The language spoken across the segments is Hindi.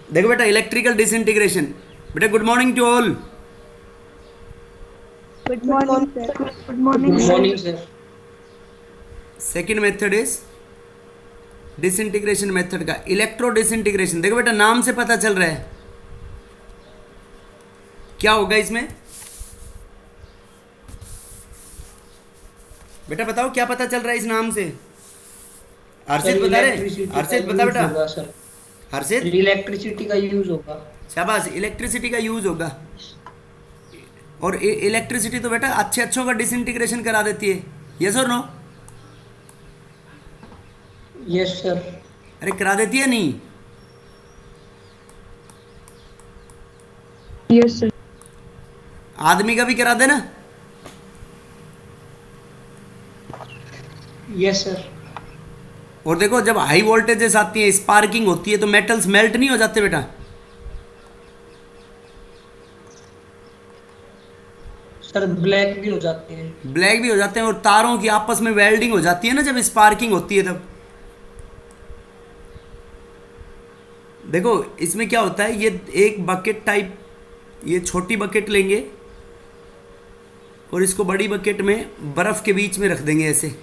देखो बेटा, इलेक्ट्रिकल डिसइंटीग्रेशन। बेटा good morning to all. Good good morning morning sir. Sir. Good good morning sir. Morning sir. Second method is disintegration method का इलेक्ट्रो डिसइंटीग्रेशन। देखो बेटा, नाम से पता चल रहा है क्या होगा इसमें। बेटा बताओ, क्या पता चल रहा है इस नाम से? सर हर्षित बता रहे? इलेक्ट्रिसिटी का हर्षित बता यूज बेटा। होगा सर। हर्षित, इलेक्ट्रिसिटी का यूज होगा। शाबाश, इलेक्ट्रिसिटी का यूज होगा। और इलेक्ट्रिसिटी तो बेटा अच्छे अच्छों का डिसइंटीग्रेशन करा देती है। यस और नो? Yes sir. अरे करा देती है नहीं? Yes sir. आदमी का भी करा देना। Yes sir. और देखो, जब हाई वोल्टेजेस आती है, स्पार्किंग होती है, तो मेटल्स मेल्ट नहीं हो जाते बेटा? सर ब्लैक भी हो जाते हैं। ब्लैक भी हो जाते हैं, और तारों की आपस में वेल्डिंग हो जाती है ना जब स्पार्किंग होती है तब। देखो इसमें क्या होता है, ये एक बकेट टाइप, ये छोटी बकेट लेंगे और इसको बड़ी बकेट में बर्फ के बीच में रख देंगे ऐसे।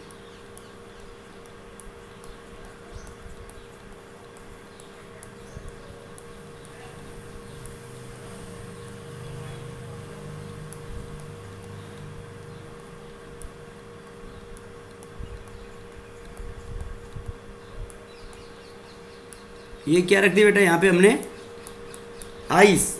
ये क्या रख दिया बेटा यहाँ पे हमने? आइस।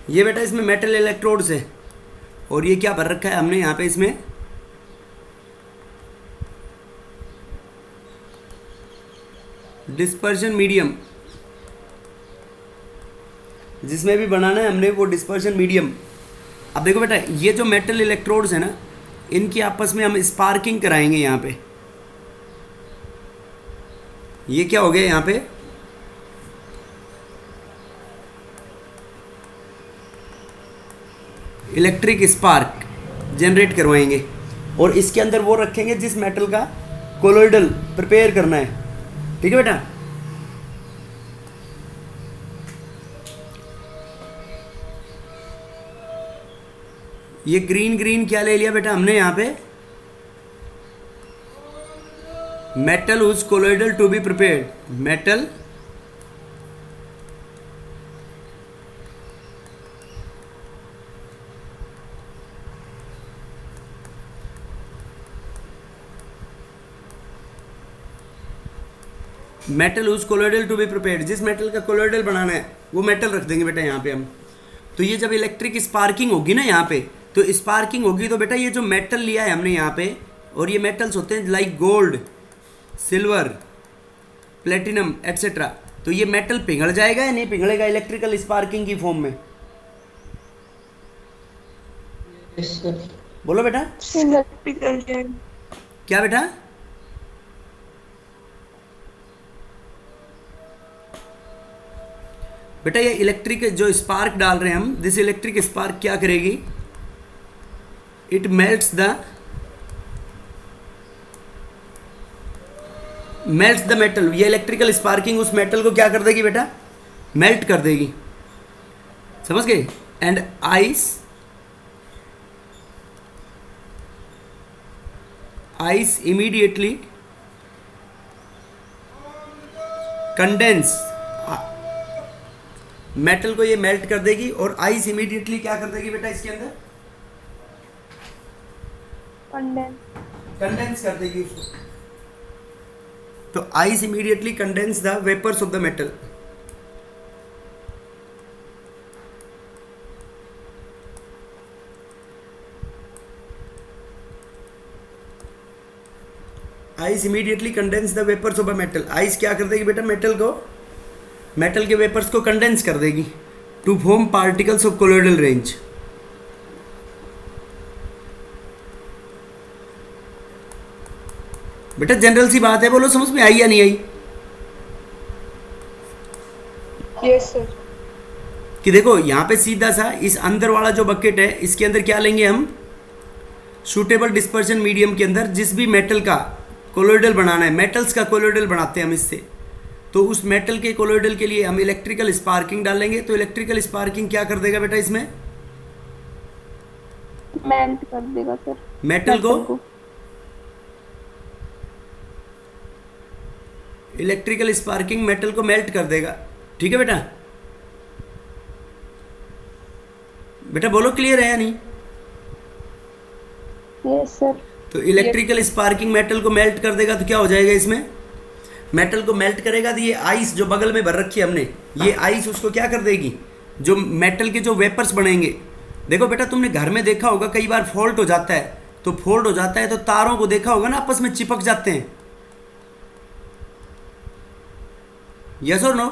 ये बेटा इसमें मेटल इलेक्ट्रोड्स है, और ये क्या भर रखा है हमने यहाँ पे इसमें? Dispersion medium. जिसमें भी बनाना है हमने वो डिस्पर्शन मीडियम। अब देखो बेटा, ये जो मेटल इलेक्ट्रोड्स है ना, इनकी आपस में हम स्पार्किंग कराएंगे यहाँ पे। ये क्या हो गया यहाँ पे? इलेक्ट्रिक स्पार्क जनरेट करवाएंगे, और इसके अंदर वो रखेंगे जिस मेटल का कोलोइडल प्रिपेयर करना है। ठीक है बेटा? ये ग्रीन ग्रीन क्या ले लिया बेटा हमने यहाँ पे? Metal whose colloidal to be prepared. Metal metal whose colloidal to be prepared, जिस मेटल का कोलोइडल बनाना है वो मेटल रख देंगे बेटा यहाँ पे हम। तो ये जब इलेक्ट्रिक स्पार्किंग होगी ना यहाँ पे, तो स्पार्किंग होगी तो बेटा ये जो मेटल लिया है हमने यहाँ पे, और ये मेटल्स होते हैं like gold, silver, platinum etcetera, तो ये मेटल पिघल जाएगा या नहीं पिघलेगा इलेक्ट्रिकल स्पार्किंग की फॉर्म में? Yes sir. बोलो बेटा। इलेक्ट्रिकल जैन। क्या बेटा? बेटा ये इलेक्ट्रिक जो स्पार्क डाल रहे हैं हम, दिस इलेक्ट्रिक स्पार्क क्या करेगी? It melts the metal. ये इलेक्ट्रिकल स्पार्किंग उस मेटल को क्या कर देगी बेटा? मेल्ट कर देगी। समझ गए? And ice immediately condense metal को ये मेल्ट कर देगी और आइस इमीडिएटली क्या कर देगी बेटा इसके अंदर, कंडेंस। कंडेंस कर देगी उसको। तो ice immediately condense the vapours of the metal. Ice immediately condense the vapours of a metal. Ice क्या कर देगी बेटा, मेटल के वेपर्स को कंडेंस कर देगी to form particles of colloidal range. बेटा जनरल सी बात है, बोलो समझ में आई या नहीं आई? Yes sir. कि देखो यहाँ पे सीधा सा इस अंदर वाला जो बकेट है इसके अंदर क्या लेंगे हम, सूटेबल डिस्पर्शन मीडियम के अंदर जिस भी मेटल का कोलोइडल बनाना है, मेटल्स का कोलोइडल बनाते हैं हम इससे, तो उस मेटल के कोलोइडल के लिए हम इलेक्ट्रिकल स्पार्किंग डालेंगे। तो इलेक्ट्रिकल स्पार्किंग क्या कर देगा बेटा इसमें, मेल्ट कर देगा सर मेटल को इलेक्ट्रिकल स्पार्किंग मेटल को मेल्ट कर देगा। ठीक है बेटा, बेटा बोलो क्लियर है या नहीं? Yes sir. तो इलेक्ट्रिकल स्पार्किंग मेटल को मेल्ट कर देगा तो क्या हो जाएगा इसमें, मेटल को मेल्ट करेगा तो ये आइस जो बगल में भर रखी है हमने, ये आइस उसको क्या कर देगी, जो मेटल के जो वेपर्स बनेंगे। देखो बेटा तुमने घर में देखा होगा कई बार फॉल्ट हो जाता है, तो फॉल्ट हो जाता है तो तारों को देखा होगा ना आपस में चिपक जाते हैं, यस और नो?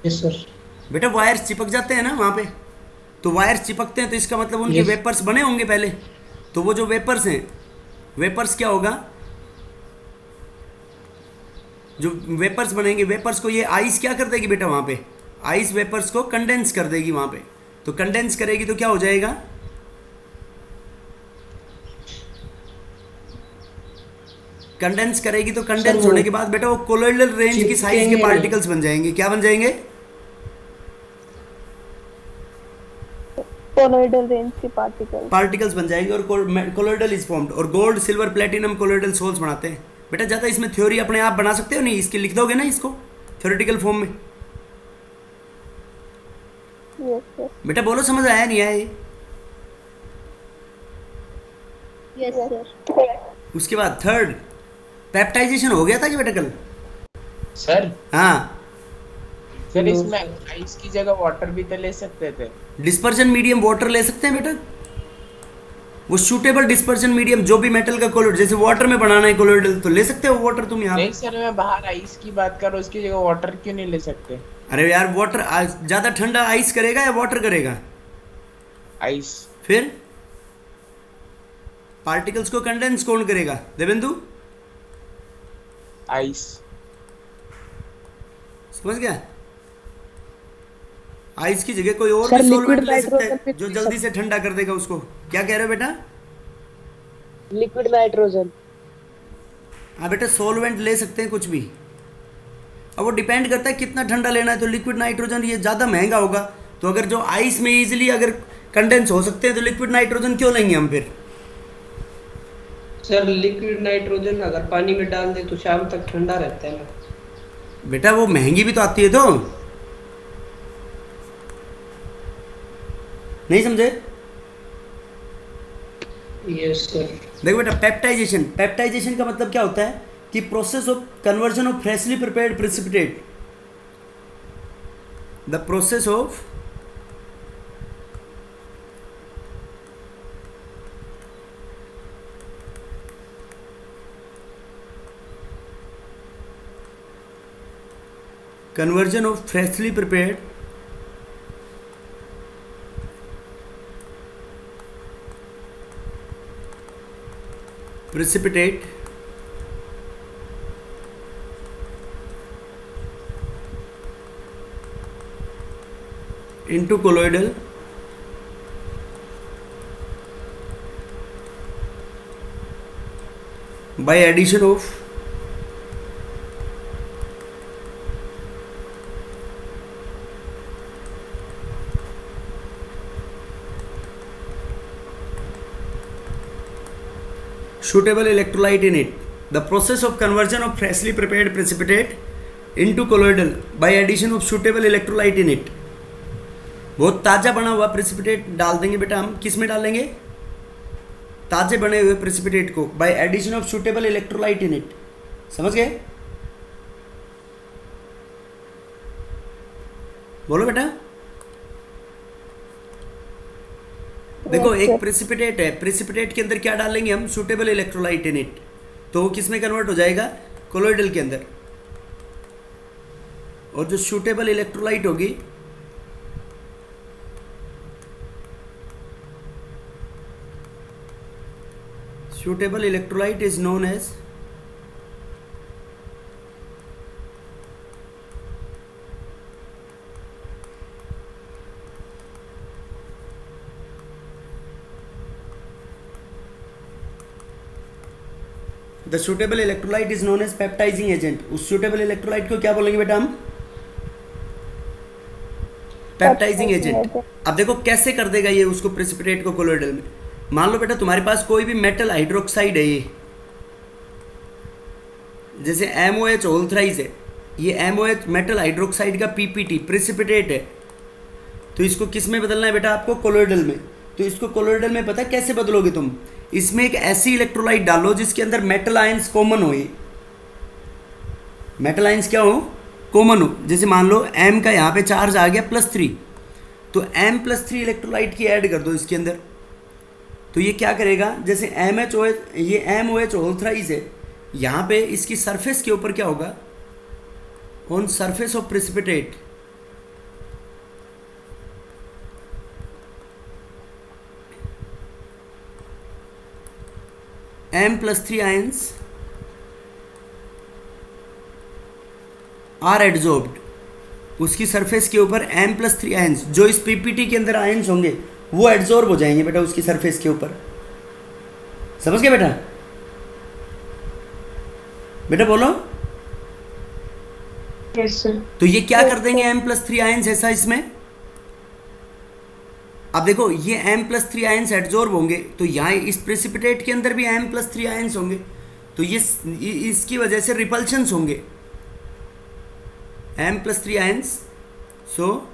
Yes sir. बेटा वायर्स चिपक जाते हैं ना वहाँ पे, तो वायर्स चिपकते हैं तो इसका मतलब उनके Yes. वेपर्स बने होंगे पहले। तो वो जो वेपर्स हैं, वेपर्स क्या होगा, जो वेपर्स बनेंगे, वेपर्स को ये आइस क्या कर देगी बेटा वहाँ पे, आइस वेपर्स को कंडेंस कर देगी वहाँ पे। तो कंडेंस करेगी तो क्या हो जाएगा, कंडेंस करेगी तो कंडेंस वो होने के बाद बेटा वो कोलोइडल रेंज की साइज के चिपकेंगे पार्टिकल्स बन जाएंगे। क्या बन जाएंगे, कोलोइडल रेंज के पार्टिकल्स बन जाएंगे और कोलोइडल इज फॉर्म्ड। और gold silver platinum colloidal sols बनाते हैं। बेटा ज़्यादा इसमें थ्योरी अपने आप बना सकते हो नहीं, इसकी लिख दोगे ना इसको थ्योरेटिकल फॉर्म में। Yes sir. बेटा बोलो समझ आया नहीं आया ये? Yes sir. उसके बाद थर्ड पेप्टाइजेशन हो गया था कि बेटा कल? सर हाँ, फिर इसमें आइस की जगह वाटर भी तो ले सकते थे। डिस्पर्जन मीडियम वाटर ले सकते हैं बेटा, वो सूटेबल डिस्पर्जन मीडियम जो भी मेटल का कोलोइड, जैसे वाटर में बनाना है कोलोइडल तो ले सकते हो वाटर तुम यहाँ। नहीं सर, मैं बाहर आइस की बात कर रहा हूँ, उसकी जगह वाटर क्यों नहीं ले सकते? अरे यार वाटर ज़्यादा ठंडा आइस करेगा या वाटर करेगा? आइस। फिर पार्टिकल्स को कंडेंस कौन करेगा देवेंदु? आइस। समझ गया? आइस की जगह कोई और सर, भी लिक्विड सॉल्वेंट ले सकता नाइट्रोजन है भी जो ले जल्दी से ठंडा कर देगा उसको। क्या कह रहे हो बेटा? Liquid nitrogen. हाँ बेटा सॉल्वेंट ले सकते हैं कुछ भी, अब वो डिपेंड करता है कितना ठंडा लेना है। तो लिक्विड नाइट्रोजन ये ज़्यादा महंगा होगा, तो अगर जो आइस में इजीली अगर कंडेंस हो सकते हैं तो लिक्विड नाइट्रोजन क्यों लेंगे हम फिर? सर लिक्विड नाइट्रोजन अगर पानी में डाल दे तो शाम तक ठंडा रहता है ना। बेटा वो महंगी भी तो आती है, तो नहीं समझे? Yes sir. देखो बेटा पेप्टाइजेशन का मतलब क्या होता है कि process of conversion of freshly prepared precipitate, the process of conversion of freshly prepared precipitate into colloidal by addition of suitable electrolyte in it. The process of conversion of freshly prepared precipitate into colloidal by addition of suitable electrolyte in it. बहुत ताज़ा बना हुआ प्रेसिपिटेट डाल देंगे बेटा हम, किस में डालेंगे? ताज़े बने हुए प्रेसिपिटेट को by addition of suitable electrolyte in it. समझ गए? बोलो बेटा। देखो एक प्रेसिपिटेट है, प्रेसिपिटेट के अंदर क्या डालेंगे हम? सूटेबल इलेक्ट्रोलाइट इन इट, तो वो किस में कन्वर्ट हो जाएगा? कोलोइडल के अंदर। और जो सूटेबल इलेक्ट्रोलाइट होगी suitable electrolyte is known as the suitable electrolyte is known as peptizing agent। उस suitable electrolyte को क्या बोलेंगे बेटा हम? Peptising agent. अब देखो कैसे कर देगा ये उसको प्रेसिपिटेट को कोलोइडल में। मान लो बेटा तुम्हारे पास कोई भी मेटल हाइड्रोक्साइड है, ये जैसे MOH होल थ्राइस है, ये MOH मेटल हाइड्रोक्साइड का PPT प्रेसिपिटेट है, तो इसको किस में बदलना है बेटा आपको? कोलोइडल में। तो इसको कोलोइडल में पता कैसे बदलोगे तुम? इसमें एक ऐसी इलेक्ट्रोलाइट डालो जिसके अंदर मेटल आयंस कॉमन हो। मेटल आयंस क्या हो? कॉमन हो। जैसे मान लो M का यहाँ पे चार्ज आ गया +3, तो M+3 इलेक्ट्रोलाइट की ऐड कर दो इसके अंदर, तो ये क्या करेगा? जैसे MHOH, ये MOH होल थ्राइस है, यहाँ पे इसकी सरफेस के ऊपर क्या होगा? On surface of precipitate M+3 ions are adsorbed. उसकी सरफेस के ऊपर M+3 आयंस, जो इस PPT के अंदर आयंस होंगे वो एड्जॉर्ब हो जाएंगे बेटा उसकी सरफेस के ऊपर। समझ गए बेटा? बेटा बोलो। Yes sir. तो ये क्या कर देंगे? M+3 आयंस ऐसा इसमें। अब देखो ये M+3 आयंस एड्जॉर्ब होंगे, तो यहाँ इस प्रेसिपिटेट के अंदर भी M+3 आयंस होंगे, तो ये इसकी वजह से रिपल्शंस होंगे M+3 ions. So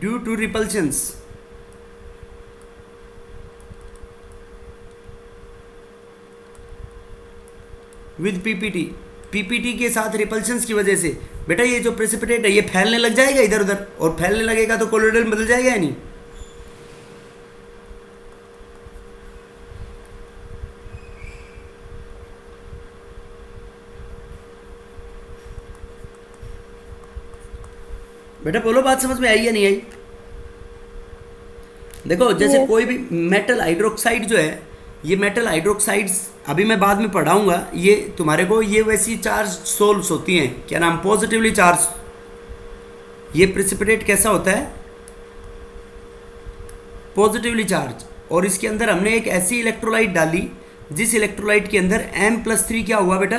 due to repulsions with PPT के साथ रिपल्शंस की वजह से बेटा ये जो प्रेसिपिटेट है ये फैलने लग जाएगा इधर उधर, और फैलने लगेगा तो कोलोइडल में बदल जाएगा या नहीं? बेटा बोलो, बात समझ में आई या नहीं आई? देखो जैसे कोई भी मेटल हाइड्रोक्साइड जो है, ये मेटल हाइड्रोक्साइड्स अभी मैं बाद में पढ़ाऊंगा, ये तुम्हारे को ये वैसी चार्ज सोल्स होती हैं, क्या नाम? Positively charge. ये प्रेसिपिटेट कैसा होता है? Positively charge. और इसके अंदर हमने एक ऐसी इलेक्ट्रोलाइट डाली जिस इलेक्ट्रोलाइट के अंदर M+3 क्या हुआ बेटा?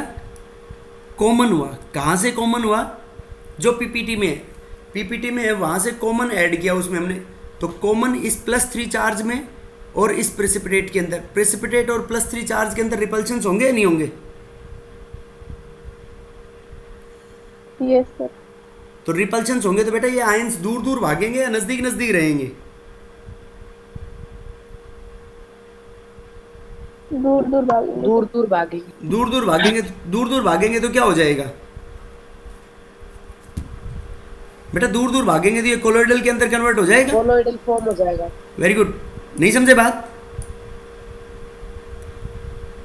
कॉमन हुआ। कहाँ से कॉमन हुआ? जो PPT में है, PPT में है वहाँ से कॉमन ऐड किया उसमें हमने, तो कॉमन इस +3 चार्ज में और इस प्रेसिपिटेट के अंदर, प्रेसिपिटेट और +3 चार्ज के अंदर रिपल्शंस होंगे या नहीं होंगे? Yes sir. तो रिपल्शंस होंगे तो बेटा ये आयंस दूर दूर भागेंगे या नजदीक नजदीक रहेंगे? दूर दूर भागेंगे। दूर दूर भागेगी। दूर दूर भागेंगे। दूर दूर भागेंगे तो क्या हो जाएगा बेटा? दूर दूर भागेंगे तो ये कोलोइडल के अंदर कन्वर्ट हो जाएगा, कोलोइडल फॉर्म हो जाएगा। Very good. नहीं समझे बात?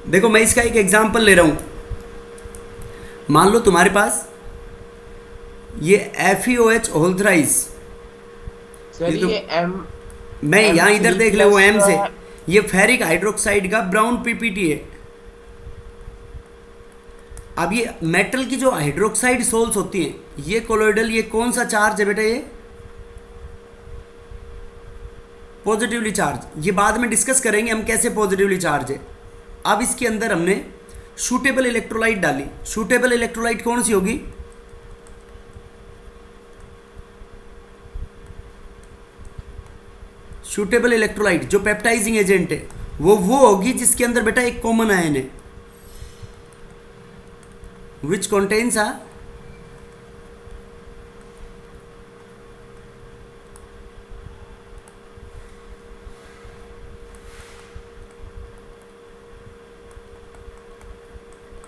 देखो मैं इसका एक एग्जांपल ले रहा हूं। मान लो तुम्हारे पास ये FeOH होल थ्राइस, सर तो ये M मैं यहाँ इधर देख ले वो M से, का- ये फेरिक हाइड्रोक्साइड का ब्राउन PPT है। अब ये मेटल की जो हाइड्रोक्साइड सोल्स होती हैं, ये कोलोइडल, ये कौन सा चार्ज है बेटा? ये पॉजिटिवली चार्ज। ये बाद में डिस्कस करेंगे हम कैसे पॉजिटिवली चार्ज है। अब इसके अंदर हमने सूटेबल इलेक्ट्रोलाइट डाली। सूटेबल इलेक्ट्रोलाइट कौन सी होगी? सूटेबल इलेक्ट्रोलाइट जो पेप्टाइजिंग एजेंट है वो होगी जिसके अंदर बेटा एक कॉमन आयन है। which contains a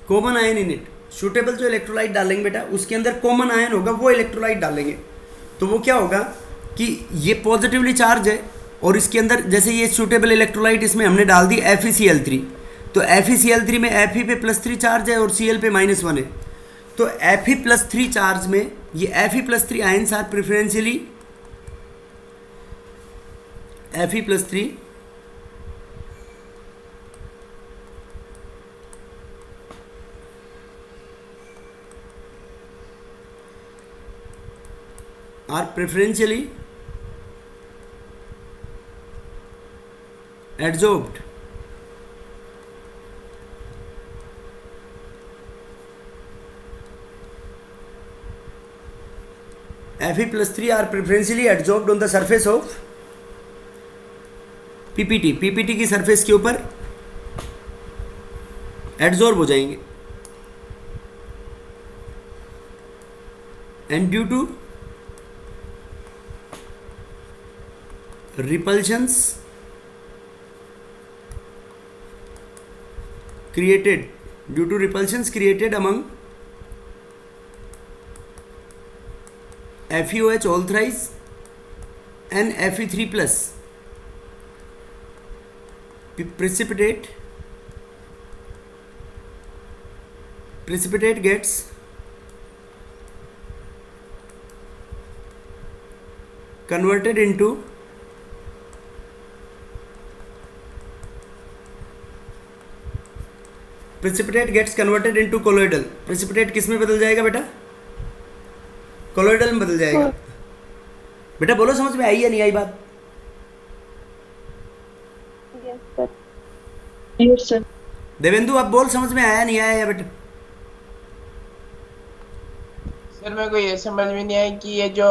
common ion in it. Suitable जो इलेक्ट्रोलाइट डालेंगे बेटा उसके अंदर कॉमन आयन होगा, वो इलेक्ट्रोलाइट डालेंगे तो वो क्या होगा कि ये पॉजिटिवली चार्ज है और इसके अंदर जैसे ये सूटेबल इलेक्ट्रोलाइट इसमें हमने डाल दी FeCl3, तो FeCl3 में Fe पे +3 चार्ज है और Cl पे -1 है, तो Fe+3 चार्ज में ये Fe+3 ions are preferentially Fe+3 are preferentially adsorbed Fe+3 are preferentially adsorbed on the surface of PPT, PPT की सरफेस के ऊपर एडजॉर्ब हो जाएंगे and due to repulsions created due to repulsions created among FeOH all thrice and Fe3 plus precipitate gets converted into precipitate gets converted into colloidal. Precipitate किस में बदल जाएगा बेटा? कोलोइडल में बदल जाएगा। बेटा बोलो समझ में आई या नहीं आई बात? Yes sir. Yes sir. Devendu अब बोल समझ में आया नहीं आया बेटा? सर मेरे को ये समझ में नहीं आया कि ये जो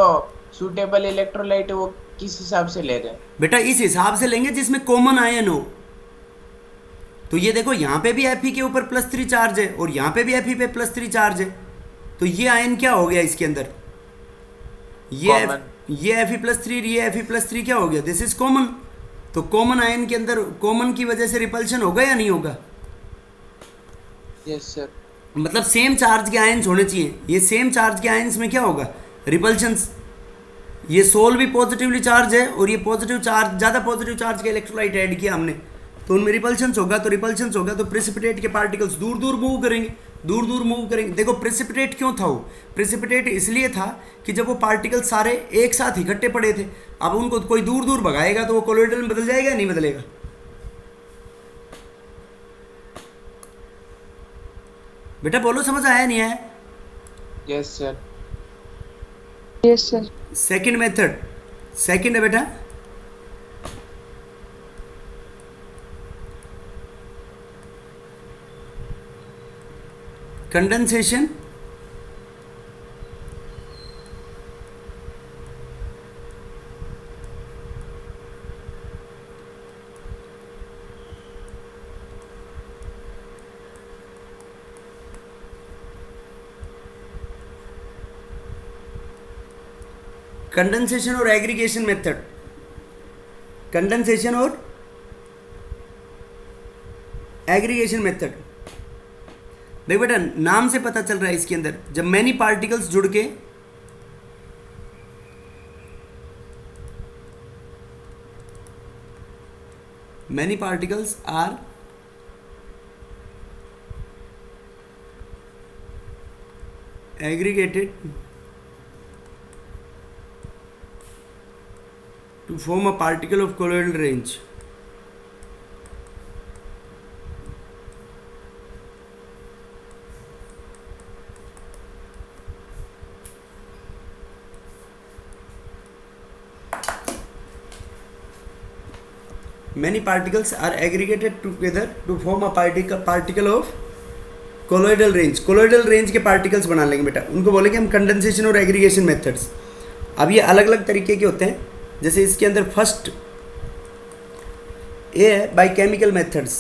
सूटेबल इलेक्ट्रोलाइट है वो किस हिसाब से ले रहे हैं? बेटा इस हिसाब से लेंगे जिसमें कॉमन आयन हो। तो ये देखो यहाँ पे भी Fe के ऊपर +3 चार्ज है और यहाँ पे भी Fe पे +3 चार्ज है, तो ये आयन क्या हो गया इसके अंदर? ये Fe+3 ये Fe+3 क्या हो गया? This is common. तो कॉमन आयन के अंदर कॉमन की वजह से रिपल्शन होगा या नहीं होगा? Yes sir. मतलब सेम चार्ज के आयन्स होने चाहिए। ये सेम चार्ज के आयन्स में क्या होगा? रिपल्शंस। ये सोल भी पॉजिटिवली चार्ज है और ये पॉजिटिव चार्ज, ज़्यादा पॉजिटिव चार्ज के इलेक्ट्रोलाइट ऐड किया हमने, तो उनमें रिपल्शंस होगा। तो रिपल्शंस होगा तो प्रेसिपिटेट के पार्टिकल्स दूर दूर मूव करेंगे, दूर दूर मूव करेंगे। देखो प्रेसिपिटेट क्यों था वो? प्रेसिपिटेट इसलिए था कि जब वो पार्टिकल सारे एक साथ इकट्ठे पड़े थे, अब उनको कोई दूर दूर भगाएगा तो वो कोलोइडल में बदल जाएगा या नहीं बदलेगा? बेटा बोलो समझ आया नहीं आया? Yes sir. Yes sir. Second method, second है बेटा कंडेंसेशन कंडेंसेशन और एग्रीगेशन मेथड। कंडेंसेशन और एग्रीगेशन मेथड। देख बेटा नाम से पता चल रहा है इसके अंदर, जब मैनी पार्टिकल्स जुड़ के many particles are aggregated to form a particle of colloidal range. Many particles are aggregated together to form a particle of colloidal range. Colloidal range के पार्टिकल्स बना लेंगे बेटा, उनको बोलेंगे हम कंडेंसेशन और एग्रीगेशन मेथड्स। अब ये अलग अलग तरीके के होते हैं, जैसे इसके अंदर फर्स्ट ए है bye chemical methods.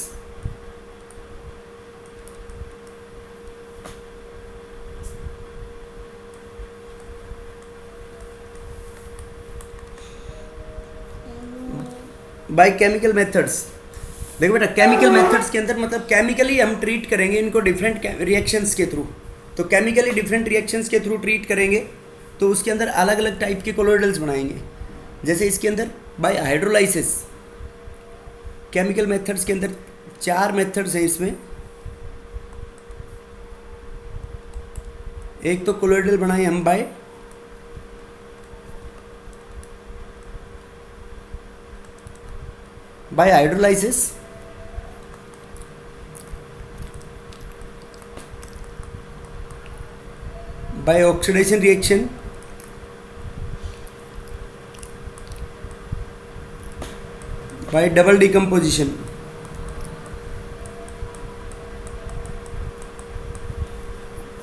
Bye chemical methods. देखो बेटा केमिकल मेथड्स के अंदर मतलब केमिकली हम ट्रीट करेंगे इनको डिफरेंट रिएक्शंस के थ्रू। तो केमिकली डिफरेंट रिएक्शंस के थ्रू ट्रीट करेंगे तो उसके अंदर अलग अलग टाइप के कोलोइडल्स बनाएंगे। जैसे इसके अंदर बाय हाइड्रोलाइसिस, केमिकल मेथड्स के अंदर 4 मेथड्स हैं इसमें। एक तो कोलोइडल बनाए हम bye hydrolysis, by oxidation reaction, by double decomposition,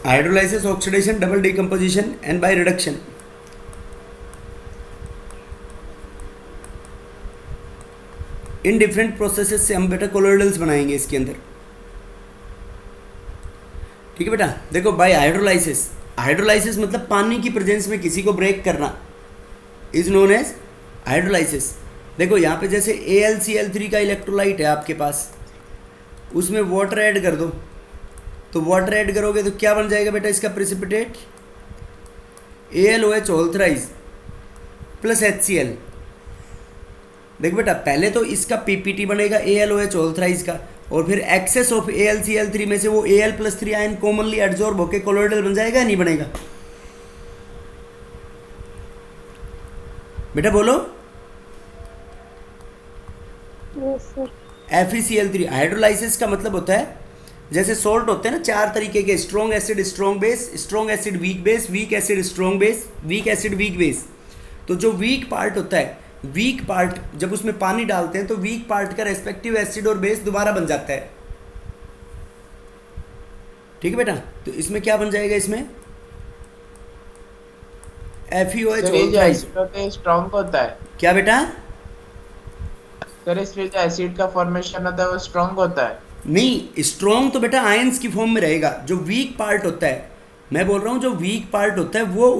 hydrolysis, oxidation, double decomposition and by reduction। In different processes से हम बेटा कोलोइडल्स बनाएंगे इसके अंदर। ठीक है बेटा। देखो बाय हाइड्रोलाइसिस, हाइड्रोलाइसिस मतलब पानी की प्रेजेंस में किसी को ब्रेक करना इज नोन एज हाइड्रोलाइसिस। देखो यहाँ पे जैसे AlCl3 का इलेक्ट्रोलाइट है आपके पास, उसमें वाटर ऐड कर दो, तो वाटर ऐड करोगे तो क्या बन जाएगा बेटा इसका precipitate, AlOH whole thrice plus HCl। देखो बेटा पहले तो इसका PPT बनेगा AlOH होल थ्राइस का, और फिर एक्सेस ऑफ AlCl3 में से वो Al+3 आयन कॉमनली एब्जॉर्ब होकर कोलोइडल बन जाएगा या नहीं बनेगा बेटा बोलो। Yes sir. FeCl3 हाइड्रोलाइसिस का मतलब होता है जैसे सॉल्ट होते हैं ना 4 तरीके के, strong acid strong base, strong acid weak base, weak acid strong base, weak acid weak base. तो जो वीक पार्ट होता है, वीक पार्ट जब उसमें पानी डालते हैं तो वीक पार्ट का रेस्पेक्टिव एसिड और बेस दोबारा बन जाता है। ठीक है बेटा। तो इसमें क्या बन जाएगा, इसमें FeOH स्ट्रॉन्ग होता है क्या बेटा। सर इसमें जो एसिड का फॉर्मेशन होता है वो स्ट्रॉन्ग होता है। नहीं, स्ट्रॉन्ग तो बेटा आयंस की फॉर्म में रहेगा। जो वीक पार्ट होता है, मैं बोल रहा हूँ जो वीक पार्ट होता है वो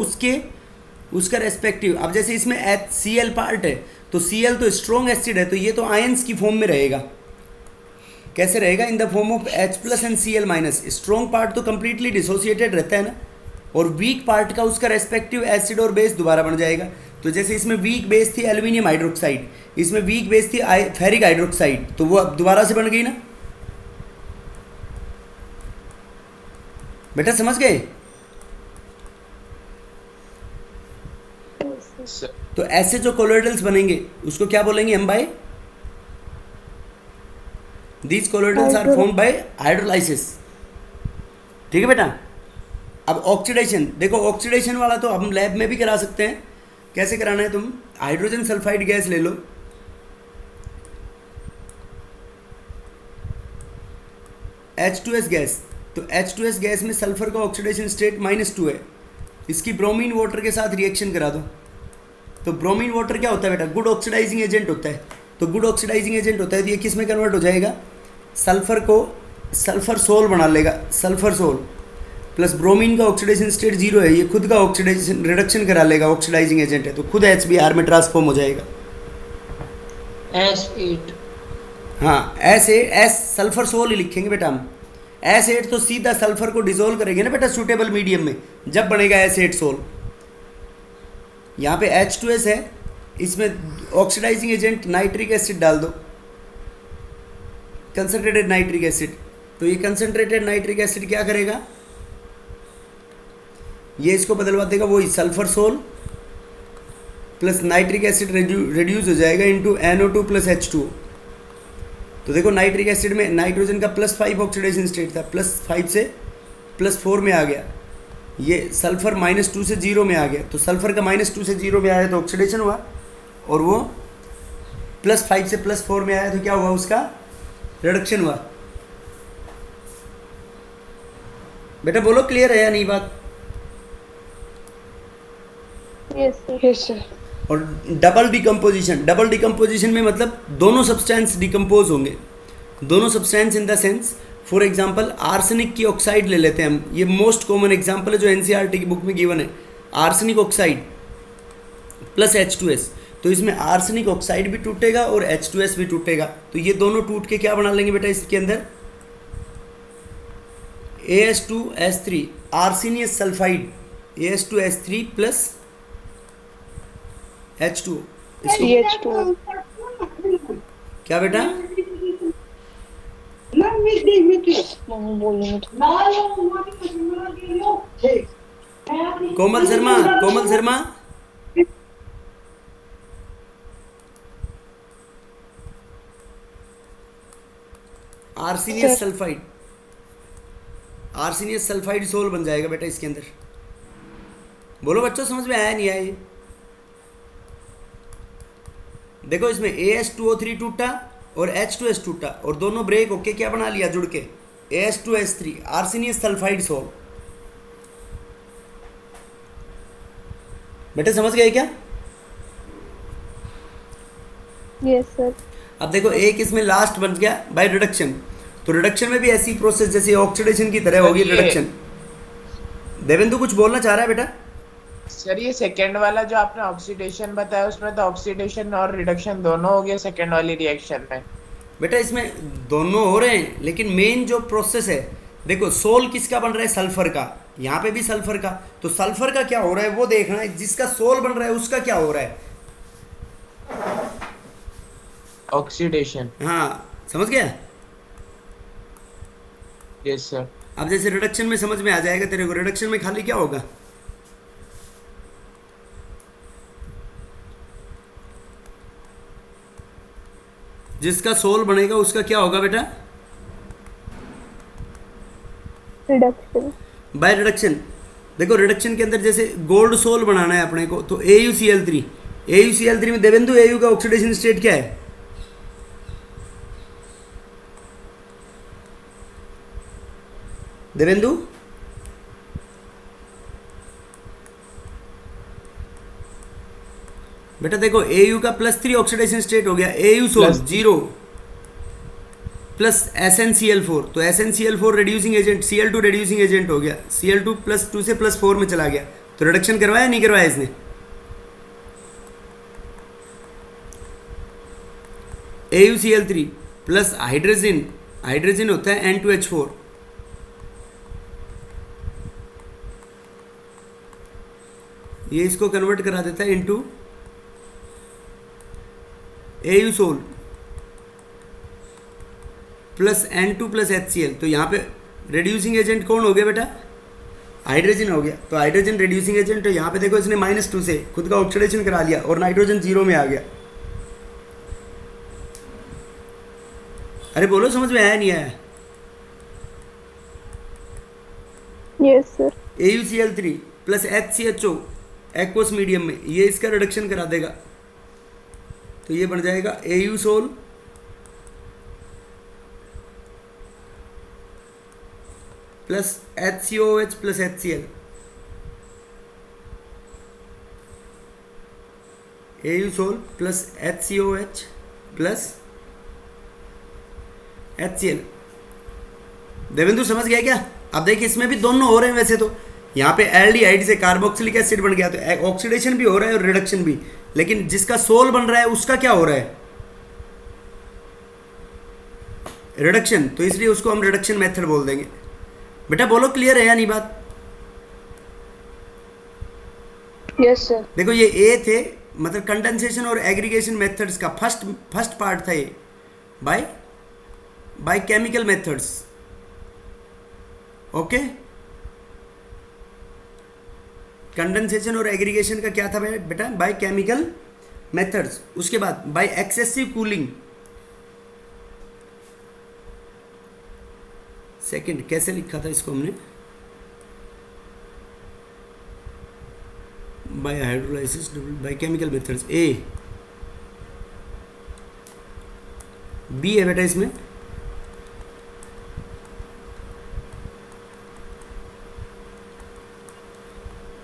उसका रेस्पेक्टिव। अब जैसे इसमें HCl पार्ट है तो Cl तो स्ट्रॉन्ग एसिड है, तो ये तो आयंस की फॉर्म में रहेगा। कैसे रहेगा, in the form of H+ and Cl-। Strong part तो कंप्लीटली डिसोसिएटेड रहता है ना, और वीक पार्ट का उसका रेस्पेक्टिव एसिड और बेस दोबारा बन जाएगा। तो जैसे इसमें वीक बेस थी एल्यूमिनियम हाइड्रोक्साइड, इसमें वीक बेस थी फेरिक हाइड्रोक्साइड, तो वो अब दोबारा से बन गई ना बेटा, समझ गए। तो ऐसे जो कोलोइडल्स बनेंगे उसको क्या बोलेंगे हम by, these colloidals are formed by hydrolysis. ठीक है बेटा। अब ऑक्सीडेशन, देखो ऑक्सीडेशन वाला तो हम लैब में भी करा सकते हैं। कैसे कराना है, तुम हाइड्रोजन सल्फाइड गैस ले लो, H2S गैस, तो H2S गैस में सल्फर का ऑक्सीडेशन स्टेट -2 है। इसकी ब्रोमीन वाटर के साथ रिएक्शन करा दो, तो ब्रोमीन वाटर क्या होता है बेटा, गुड ऑक्सीडाइजिंग एजेंट होता है। तो गुड ऑक्सीडाइजिंग एजेंट होता है तो ये किस में कन्वर्ट हो जाएगा, सल्फर को सल्फर सोल बना लेगा, सल्फर सोल प्लस ब्रोमीन का ऑक्सीडेशन स्टेट 0 है, ये खुद का ऑक्सीडेशन रिडक्शन करा लेगा, ऑक्सीडाइजिंग एजेंट है, तो खुद HBr में ट्रांसफॉर्म हो जाएगा। S8 हाँ S सल्फर सोल ही लिखेंगे बेटा हम। S8 तो सीधा सल्फर को डिसोल्व करेंगे ना बेटा सूटेबल मीडियम में, जब बनेगा S8 सोल। यहाँ पे H2S है, इसमें ऑक्सीडाइजिंग एजेंट नाइट्रिक एसिड डाल दो, कंसनट्रेटेड नाइट्रिक एसिड। तो ये कंसनट्रेटेड नाइट्रिक एसिड क्या करेगा, ये इसको बदलवा देगा, वही sulphur sol plus nitric acid reduce हो जाएगा इनटू NO2 प्लस H2O। तो देखो नाइट्रिक एसिड में नाइट्रोजन का +5 ऑक्सीडेशन स्टेट था, +5 से +4 में आ गया, ये सल्फर -2 से 0 में आ गया। तो सल्फर का -2 से 0 में आया तो ऑक्सीडेशन हुआ, और वो +5 से +4 में आया तो क्या हुआ, उसका रिडक्शन हुआ। बेटा बोलो क्लियर है या नहीं बात। Yes sir. और डबल डिकम्पोजिशन में मतलब दोनों सब्सटेंस डिकम्पोज होंगे, दोनों substance in the sense, for example arsenic की ऑक्साइड ले लेते हैं हम, ये मोस्ट कॉमन एग्जांपल है जो NCERT की बुक में गिवन है, आर्सेनिक ऑक्साइड प्लस H2S। तो इसमें आर्सेनिक ऑक्साइड भी टूटेगा और H2S भी टूटेगा। तो ये दोनों टूट के क्या बना लेंगे बेटा इसके अंदर, AS2S3 आर्सेनियस sulphide, AS2S3 plus H2O। इसको CH2। क्या बेटा, मम्मी बोलिए Komal Sharma, Komal Sharma, आर्सेनियस sulphide, आर्सेनियस sulphide soul बन जाएगा बेटा इसके अंदर। बोलो बच्चों समझ में आया नहीं आया ये? देखो इसमें AS2O3 टूटा और H2S टूटा और दोनों ब्रेक होके क्या बना लिया जुड़ के, AS2S3 आर्सेनियस सल्फाइड सोल। बेटे समझ गए क्या? Yes sir. अब देखो एक इसमें लास्ट बन गया बाय रिडक्शन। तो रिडक्शन में भी ऐसी प्रोसेस जैसे ऑक्सीडेशन की तरह होगी रिडक्शन। देवेंदु कुछ बोलना चाह रहा है बेटा? सर ये सेकंड वाला जो आपने ऑक्सीडेशन बताया उसमें तो ऑक्सीडेशन और रिडक्शन दोनों हो गए सेकंड वाली रिएक्शन में। बेटा इसमें दोनों हो रहे हैं लेकिन मेन जो प्रोसेस है, देखो सोल किसका बन रहा है, सल्फर का, यहाँ पे भी सल्फर का। तो सल्फर का क्या हो रहा है वो देखना है, जिसका सोल बन रहा है उसका क्या हो रहा है, ऑक्सीडेशन। हाँ समझ गया? Yes sir. अब जैसे रिडक्शन में समझ में आ जाएगा तेरे को। रिडक्शन में खाली क्या होगा, जिसका सोल बनेगा उसका क्या होगा बेटा, रिडक्शन। By reduction. देखो रिडक्शन के अंदर जैसे गोल्ड सोल बनाना है अपने को, तो AuCl3, AuCl3 में देवेंदु Au का ऑक्सीडेशन स्टेट क्या है, देवेंदु? बेटा देखो Au का +3 ऑक्सीडेशन स्टेट हो गया, Au सोल 0 प्लस SnCl4। तो SnCl4 reducing agent, Cl2 reducing agent हो गया, Cl2 +2 से +4 में चला गया। तो रिडक्शन करवाया नहीं करवाया इसने? AuCl3 प्लस हाइड्रोजन, हाइड्रोजन होता है N2H4, ये इसको कन्वर्ट करा देता है into Au sol plus N2 plus HCl। तो यहाँ पे रिड्यूसिंग एजेंट कौन हो गया बेटा, हाइड्रोजन हो गया। तो हाइड्रोजन रिड्यूसिंग एजेंट, तो यहाँ पे देखो इसने -2 से खुद का ऑक्सीडेशन करा लिया और नाइट्रोजन 0 में आ गया। अरे बोलो समझ में आया नहीं आया? Yes sir. AuCl3 plus HCHO aqueous medium में, ये इसका रिडक्शन करा देगा। तो ये बन जाएगा Au sol plus HCOH plus HCl, Au sol plus HCOH plus HCl। Devendu समझ गया क्या? अब देखिए इसमें भी दोनों हो रहे हैं वैसे तो। यहाँ पे एल्डिहाइड से कार्बोक्सिलिक एसिड बन गया, तो ऑक्सीडेशन भी हो रहा है और रिडक्शन भी। लेकिन जिसका सोल बन रहा है उसका क्या हो रहा है, रिडक्शन। तो इसलिए उसको हम रिडक्शन मेथड बोल देंगे। बेटा बोलो क्लियर है या नहीं बात? Yes sir. देखो ये ए थे, मतलब कंडेंसेशन और एग्रीगेशन मेथड्स का फर्स्ट पार्ट था ये, bye chemical methods. Okay, condensation और एग्रीगेशन का क्या था बेटा, बाय केमिकल मेथड्स। उसके बाद बाय एक्सेसिव कूलिंग। सेकंड कैसे लिखा था इसको हमने, by hydrolysis by chemical methods. A B है बेटा इसमें,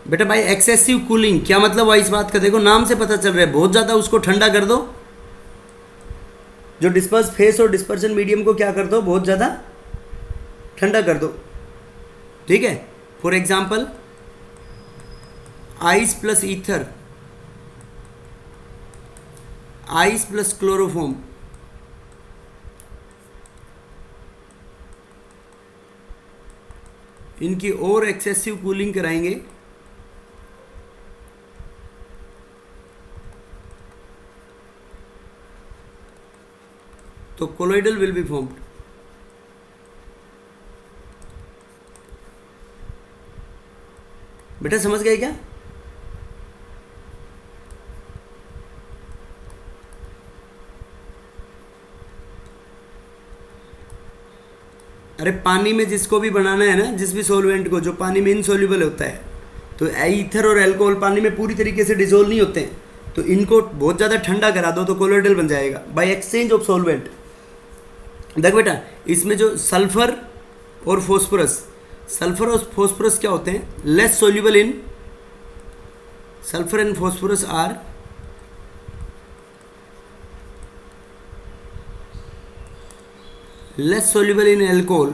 बेटा बाय एक्सेसिव कूलिंग। क्या मतलब हुआ इस बात का, देखो नाम से पता चल रहा है, बहुत ज़्यादा उसको ठंडा कर दो, जो डिस्पर्स फेस और डिस्पर्शन मीडियम को क्या कर दो, बहुत ज़्यादा ठंडा कर दो। ठीक है, for example ice plus ether ice plus chloroform, इनकी और एक्सेसिव कूलिंग कराएंगे तो कोलोइडल विल बी फॉर्म्ड। बेटा समझ गए क्या? अरे पानी में जिसको भी बनाना है ना, जिस भी सॉल्वेंट को जो पानी में इनसॉल्युबल होता है, तो ईथर और अल्कोहल पानी में पूरी तरीके से डिसोल्व नहीं होते हैं, तो इनको बहुत ज़्यादा ठंडा करा दो तो कोलोइडल बन जाएगा बाय एक्सचेंज ऑफ सॉल्वेंट। देख बेटा, इसमें जो सल्फर और फॉस्फोरस, सल्फर और फॉस्फोरस क्या होते हैं? Less soluble in, sulphur and phosphorus are less soluble in alcohol.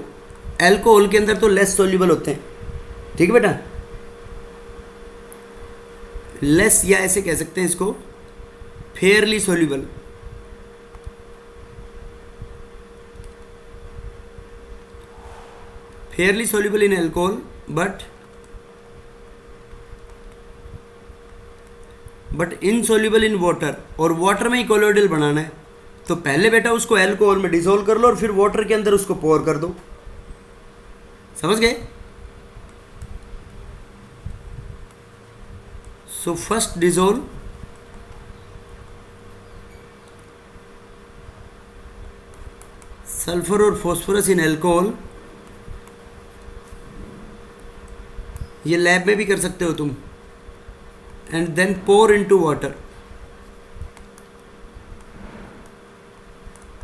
Alcohol के अंदर तो लेस सोल्यूबल होते हैं, ठीक है बेटा, लेस, या ऐसे कह सकते हैं इसको Fairlie soluble. Fairlie soluble in alcohol but insoluble in water, और वाटर में ही कोलोइडल बनाना है तो पहले बेटा उसको एल्कोहल में डिसोल्व कर लो और फिर वाटर के अंदर उसको पोर कर दो। समझ गए? सो फर्स्ट डिसोल्व सल्फर और फॉस्फोरस इन एल्कोहल, ये लैब में भी कर सकते हो तुम, and then pour into water.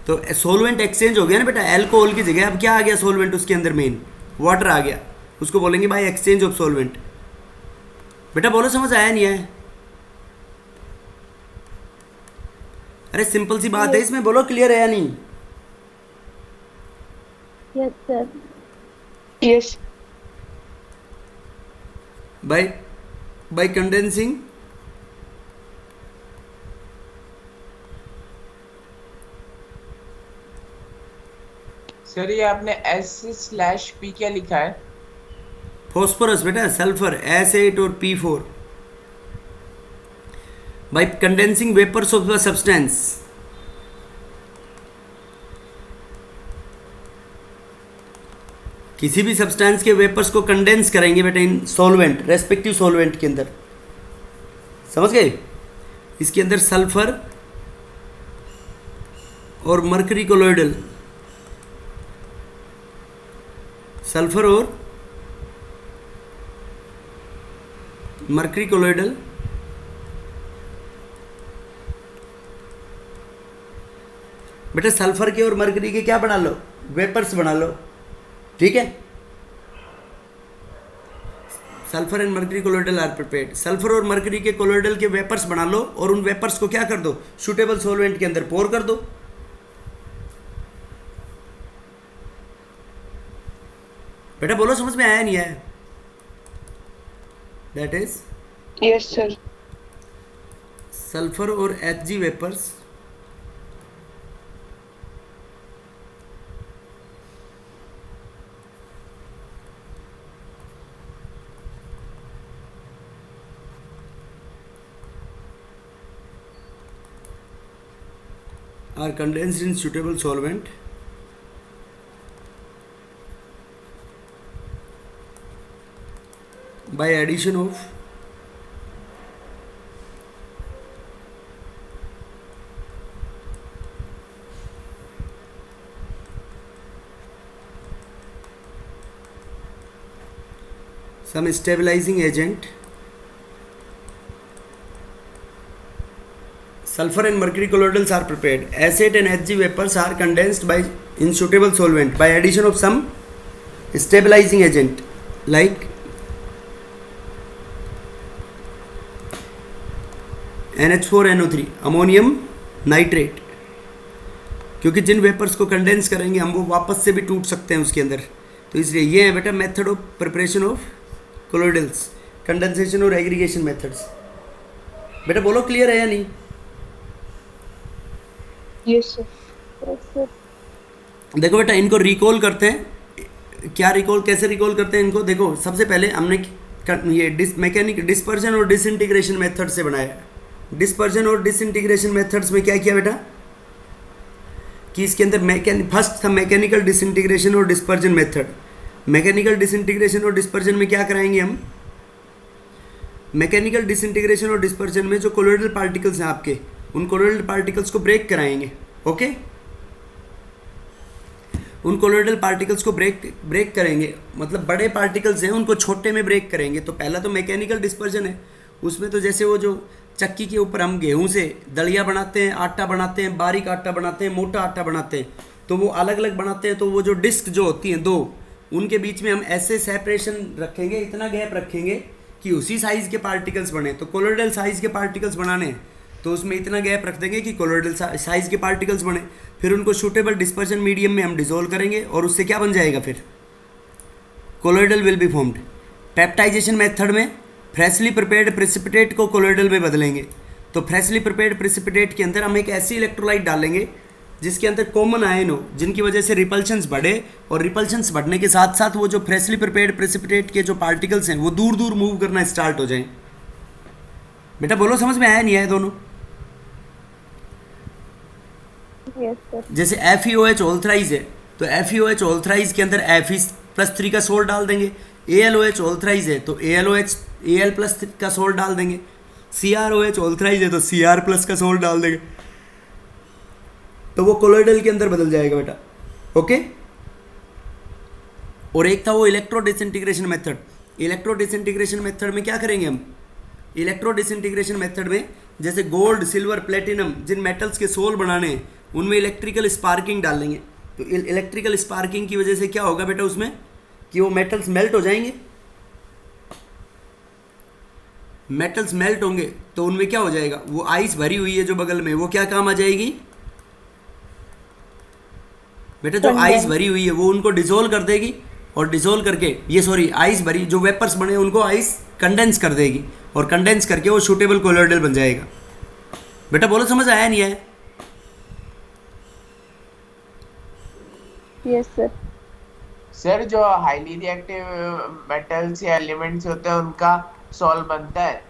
तो सॉल्वेंट एक्सचेंज हो गया ना बेटा, एल्कोहल की जगह अब क्या आ गया सॉल्वेंट, उसके अंदर मेन वाटर आ गया, उसको बोलेंगे भाई एक्सचेंज ऑफ सॉल्वेंट। बेटा बोलो समझ आया नहीं आया? अरे सिंपल सी बात है, इसमें बोलो क्लियर है या नहीं? Yes, sir. Yes by condensing sir ये आपने S/P क्या लिखा है? फॉस्फोरस बेटा, सल्फर S8 और P4 by condensing vapors of the substance। किसी भी सब्सटेंस के वेपर्स को कंडेंस करेंगे बेटा इन सॉल्वेंट, रेस्पेक्टिव सॉल्वेंट के अंदर। समझ गए? इसके अंदर सल्फर और मर्करी कोलोइडल, सल्फर और मर्करी कोलोइडल बेटा, सल्फर के और मर्करी के क्या बना लो? वेपर्स बना लो, ठीक है। Sulphur and mercury colloidal are prepared, sulphur और मर्करी के कोलोइडल के वेपर्स बना लो और उन वेपर्स को क्या कर दो? सूटेबल सॉल्वेंट के अंदर पोर कर दो। बेटा बोलो समझ में आया नहीं आया? That is yes sir sulphur और HG vapours are condensed in suitable solvent by addition of some stabilizing agent. Sulfur and mercury colloidals are prepared. Acid and HG vapors are condensed by in suitable solvent by addition of some stabilizing agent like NH4NO3 ammonium nitrate, क्योंकि जिन वेपर्स को कंडेंस करेंगे हम वो वापस से भी टूट सकते हैं उसके अंदर, तो इसलिए ये है बेटा method of preparation of colloidals, condensation और एग्रीगेशन मेथड्स। बेटा बोलो क्लियर है या नहीं? Yes, sir. Yes, sir. देखो बेटा इनको रिकॉल करते हैं, क्या रिकॉल, कैसे रिकॉल करते हैं इनको, देखो सबसे पहले हमने ये मैकेनिक डिस्पर्जन और डिसइंटीग्रेशन मेथड से बनाया। डिस्पर्जन और डिसइंटीग्रेशन मेथड्स में क्या किया बेटा कि इसके अंदर फर्स्ट था मैकेनिकल डिसइंटीग्रेशन और डिस्पर्जन मेथड। मैकेनिकल डिसइंटीग्रेशन और डिस्पर्जन में क्या कराएंगे हम, मैकेनिकल डिसइंटीग्रेशन और डिस्पर्जन में जो कोलोइडल पार्टिकल्स हैं आपके, उन कोलोइडल पार्टिकल्स को ब्रेक कराएंगे। ओके, उन कोलोइडल पार्टिकल्स को ब्रेक करेंगे, मतलब बड़े पार्टिकल्स हैं उनको छोटे में ब्रेक करेंगे। तो पहला तो मैकेनिकल डिस्पर्जन है, उसमें तो जैसे वो जो चक्की के ऊपर हम गेहूं से दलिया बनाते हैं, आटा बनाते हैं, बारीक आटा बनाते हैं, मोटा आटा बनाते हैं, तो वो अलग अलग बनाते हैं। तो वो जो डिस्क जो होती हैं दो, उनके बीच में हम ऐसे सेपरेशन रखेंगे, इतना गैप रखेंगे कि उसी साइज़ के पार्टिकल्स बने। तो कोलोइडल साइज़ के पार्टिकल्स बनाने हैं तो उसमें इतना गैप रख देंगे कि कोलोइडल साइज़ के पार्टिकल्स बने। फिर उनको सूटेबल डिस्पर्जन मीडियम में हम डिसोल्व करेंगे और उससे क्या बन जाएगा, फिर colloidal will be formed. Peptization method में फ्रेशली प्रिपेयर्ड प्रेसिपिटेट को कोलोइडल में बदलेंगे। तो फ्रेशली प्रिपेयर्ड प्रेसिपिटेट के अंदर हम एक ऐसी इलेक्ट्रोलाइट डालेंगे जिसके अंदर कॉमन आयन हो, जिनकी वजह से रिपल्शंस बढ़े, और रिपल्शंस बढ़ने के साथ साथ वो जो फ्रेशली प्रिपेयर्ड प्रेसिपिटेट के जो पार्टिकल्स हैं वो दूर दूर मूव करना स्टार्ट हो जाएं। बेटा बोलो समझ में आया नहीं आया दोनों? Yes, sir. जैसे FeOH ऑल्थराइज है तो FeOH ऑल्थराइज के अंदर Fe+3 का सोल्ट डाल देंगे। AlOH ऑल्थराइज है तो Al+ का सोल्ट डाल देंगे। CrOH ऑल्थराइज है तो Cr+ का सोल्ट डाल देंगे। तो वो कोलोइडल के अंदर बदल जाएगा बेटा। ओके, और एक था वो electro disintegration method. Electro disintegration method में क्या करेंगे हम, इलेक्ट्रो डिसइंटीग्रेशन मेथड में जैसे गोल्ड, सिल्वर, प्लेटिनम, जिन मेटल्स के सोल बनाने हैं उनमें इलेक्ट्रिकल स्पार्किंग डालेंगे। तो इलेक्ट्रिकल स्पार्किंग की वजह से क्या होगा बेटा उसमें कि वो मेटल्स मेल्ट हो जाएंगे। मेटल्स मेल्ट होंगे तो उनमें क्या हो जाएगा, वो आइस भरी हुई है जो बगल में, वो क्या काम आ जाएगी बेटा, जो आइस भरी हुई है वो उनको डिसोल्व कर देगी, और डिसोल्व करके आइस भरी जो वेपर्स बने उनको आइस कंडेंस कर देगी, और कंडेंस करके वो सूटेबल कोलोइडल बन जाएगा। बेटा बोलो समझ आया नहीं आया? Yes, sir. सर जो हाईली रिएक्टिव मेटल्स या एलिमेंट्स होते हैं उनका सॉल्व बनता है?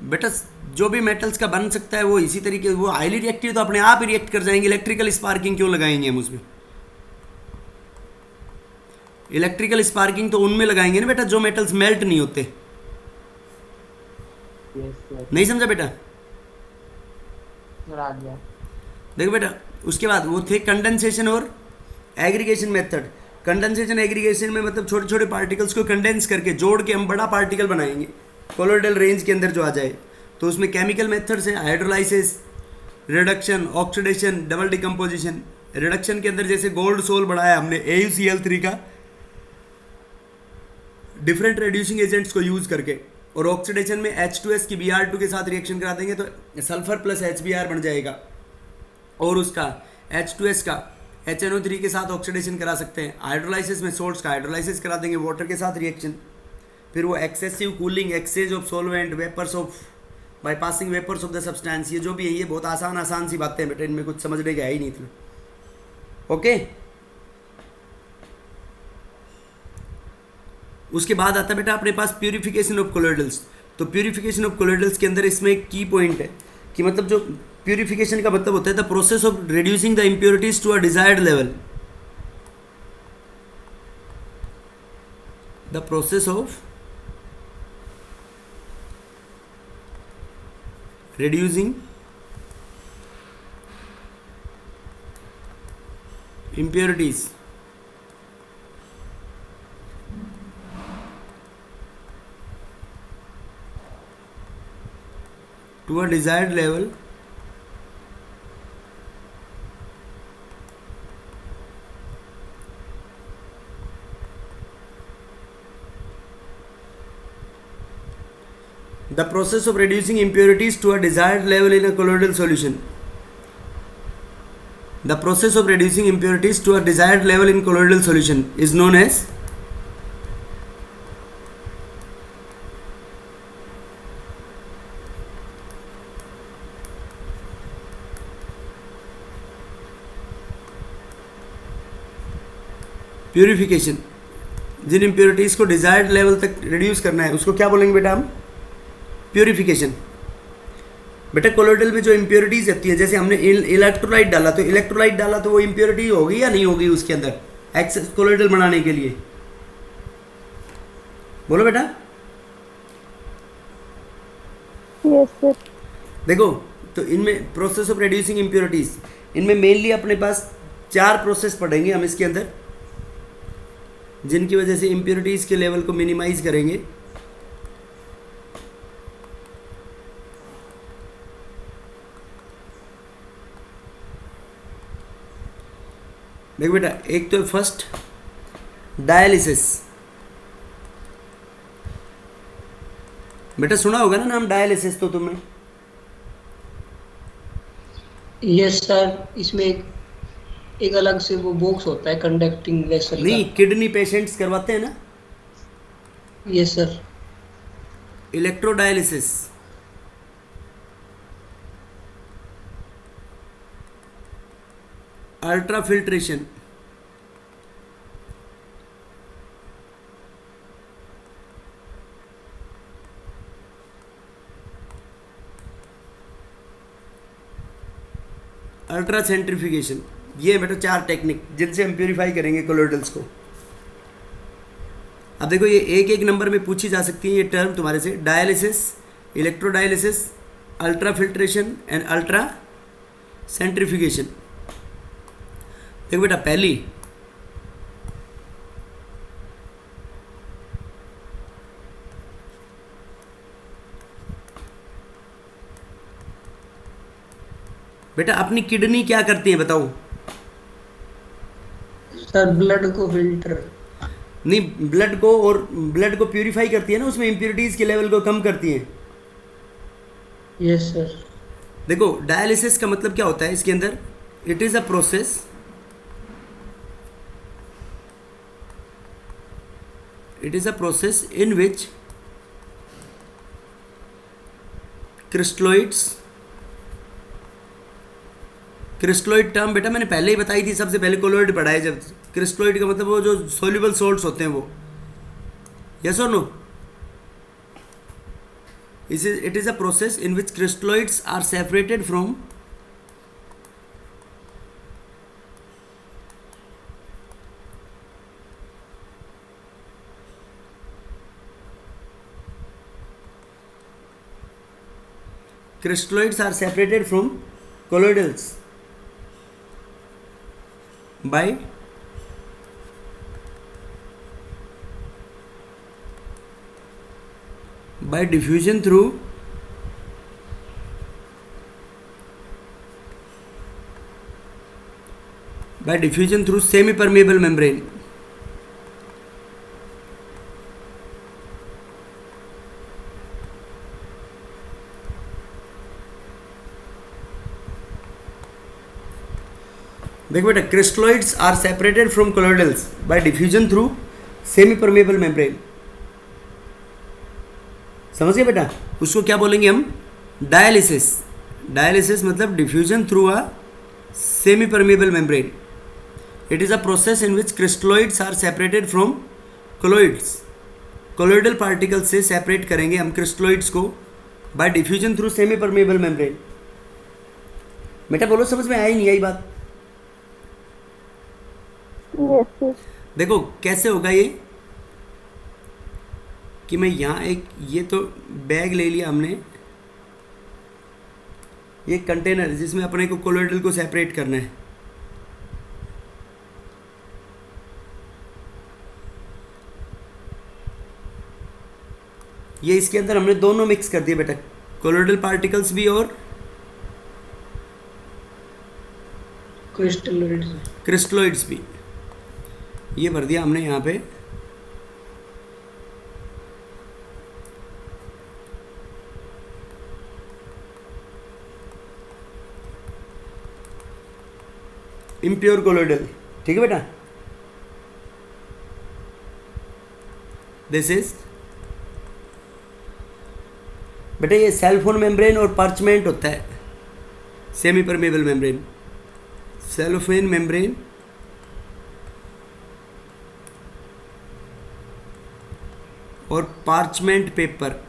बेटा जो भी मेटल्स का बन सकता है वो इसी तरीके, वो हाईली रिएक्टिव तो अपने आप ही रिएक्ट कर जाएंगे। इलेक्ट्रिकल स्पार्किंग क्यों लगाएंगे हम उसमें? इलेक्ट्रिकल स्पार्किंग तो उनमें लगाएंगे ना बेटा जो मेटल्स मेल्ट नहीं होते। नहीं समझा बेटा? सर आ गया। देखो बेटा उसके बाद वो थे कंडेंसेशन और एग्रीगेशन मेथड। कंडेंसेशन एग्रीगेशन में मतलब छोटे छोटे पार्टिकल्स को कंडेंस करके जोड़ के हम बड़ा पार्टिकल बनाएंगे कोलोइडल रेंज के अंदर जो आ जाए। तो उसमें केमिकल मेथड्स हैं hydrolysis, reduction, oxidation, double decomposition. Reduction के अंदर जैसे गोल्ड सोल बढ़ाया हमने AuCl3 का डिफरेंट रिड्यूसिंग एजेंट्स को यूज़ करके, और ऑक्सीडेशन में H2S की Br2 के साथ रिएक्शन करा देंगे तो सल्फर प्लस HBr बन जाएगा, और उसका H2S का HNO3 के साथ ऑक्सीडेशन करा सकते हैं। हाइड्रोलाइसिस में सोल्ट्स का हाइड्रोलाइसिस करा देंगे वाटर के साथ रिएक्शन। फिर वो excessive cooling, exchange of solvent, vapours of by passing vapours of the substance, ये जो भी है ये बहुत आसान सी बातें हैं बेटा, इनमें कुछ समझने का है ही नहीं इतना। ओके, उसके बाद आता है बेटा अपने पास प्यूरिफिकेशन ऑफ कोलोइडल्स। तो प्यूरिफिकेशन ऑफ कोलोइडल्स के अंदर इसमें एक की पॉइंट है कि मतलब जो प्यूरिफिकेशन का मतलब होता है the process of reducing the impurities to a desired level. The process of reducing impurities to a desired level the process of reducing impurities to a desired level in a colloidal solution. The process of reducing impurities to a desired level in colloidal solution is known as purification, जिन इम्प्योरिटीज़ को डिज़ायर्ड लेवल तक रिड्यूस करना है उसको क्या बोलेंगे बेटा हम? प्यूरिफिकेशन। बेटा कोलोइडल में जो इम्प्योरिटीज़ रहती है, जैसे हमने इलेक्ट्रोलाइट डाला, तो इलेक्ट्रोलाइट डाला तो वो इम्प्योरिटी होगी या नहीं होगी उसके अंदर एक्सेस कोलोइडल बनाने के लिए? बोलो बेटा। Yes, sir. देखो, तो इनमें प्रोसेस ऑफ रिड्यूसिंग इम्प्योरिटीज़, इनमें मेनली अपने पास 4 प्रोसेस पढ़ेंगे हम इसके अंदर, जिनकी वजह से इम्प्योरिटीज़ के लेवल को मिनिमाइज करेंगे। देखो बेटा, एक तो फर्स्ट डायलिसिस। बेटा सुना होगा ना नाम डायलिसिस तो तुमने? यस सर, इसमें एक अलग से वो बॉक्स होता है कंडक्टिंग वेसल नहीं, किडनी पेशेंट्स करवाते हैं ना yes sir. Electrodialysis. Ultra filtration, ultra centrifugation. ये बेटा 4 टेक्निक जिनसे हम प्यूरिफाई करेंगे कोलोइडल्स को। अब देखो, ये एक एक नंबर में पूछी जा सकती है ये टर्म तुम्हारे से: dialysis, electrodialysis, ultra filtration and ultra centrifugation. देखो बेटा, पहली बेटा अपनी किडनी क्या करती है बताओ? सर ब्लड को फिल्टर, नहीं, ब्लड को प्यूरिफाई करती है ना, उसमें इम्प्योरिटीज़ के लेवल को कम करती है। Yes sir. देखो, डायलिसिस का मतलब क्या होता है इसके अंदर? It is a process in which crystalloid term बेटा मैंने पहले ही बताई थी, सबसे पहले कोलोइड पढ़ा है जब। क्रिस्टलोइड का मतलब वो जो सोल्यूबल सोल्ट्स होते हैं वो। यस और no? It is a process in which crystalloids are separated from colloidals by diffusion through semi permeable membrane। देखो बेटा, crystalloids are separated from colloidals by diffusion through semi permeable membrane. समझ गए बेटा? उसको क्या बोलेंगे हम? डायलिसिस। डायलिसिस मतलब diffusion through a semi permeable membrane. It is a process in which crystalloids are separated from colloids. Colloidal particles से सेपरेट करेंगे हम क्रिस्टलोइड्स को bye diffusion through semi permeable membrane. बेटा बोलो, समझ में आई नहीं आई बात? Yes, sir. देखो कैसे होगा ये कि मैं यहाँ ये तो बैग ले लिया हमने, ये कंटेनर जिसमें अपने को कोलोइडल को सेपरेट करना है। ये इसके अंदर हमने दोनों मिक्स कर दिए बेटा, कोलोइडल पार्टिकल्स भी और क्रिस्टलोइड्स भी। ये भर दिया हमने यहाँ पे। इम्प्योर कोलोइडल, ठीक है बेटा? दिस इज बेटा, ये सेल्फोन मेम्ब्रेन और पार्चमेंट होता है, semi permeable membrane. Cellophane membrane और पार्चमेंट पेपर।